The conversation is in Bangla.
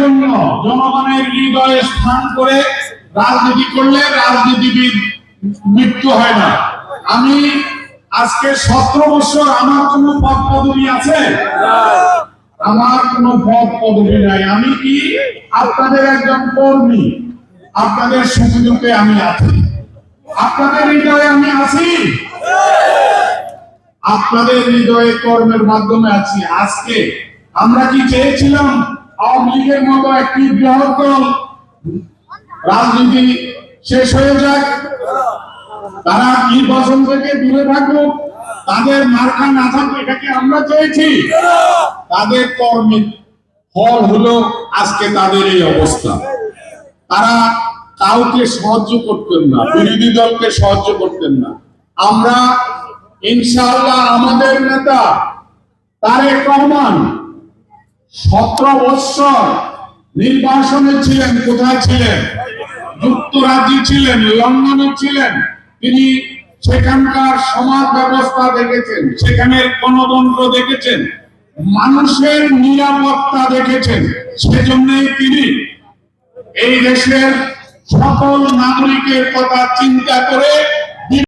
জন্য জনগণের হৃদয়ে স্থান করে রাজনীতি করলে রাজনীতিবিদ মৃত্যু হয় না। আমি আজকে 17 বছর, আমার কোনো পদ পদবি আছে? আমার কোনো পদ পদবি নাই। আমি কি আপনাদের একজন কর্মী, আপনাদের সুখে দুঃখে আমি আছি, আপনাদের হৃদয়ে আমি আছি, আপনাদের হৃদয়ে কর্মের মাধ্যমে আছি। আজকে আমরা কি চেয়েছিলাম আওয়ামী লীগের মতো একটি বৃহৎ দল রাজনীতি শেষ হয়ে যাক, তারা নির্বাচন থেকে দূরে থাকুক, তাদের মার্কা না থাকুক? এটা কি আমরা চেয়েছি? তাদের কর্মের ফল হলো আজকে তাদের এই অবস্থা। তারা কাউকে সাহায্য করতেন না, বিরোধী দলকে সাহায্য করতেন না। আমরা ইনশাআল্লাহ আমাদের নেতা তারেক রহমান 17 বছর নির্বাসনে ছিলেন। কোথায় ছিলেন? যুক্তরাজ্যে ছিলেন, লন্ডনে ছিলেন। তিনি সেখানকার সমাজ ব্যবস্থা দেখেছেন, সেখানের গণতন্ত্র দেখেছেন, মানুষের নিরাপত্তা দেখেছেন। সেজন্যই তিনি এই দেশের সকল নাগরিকের কথা চিন্তা করে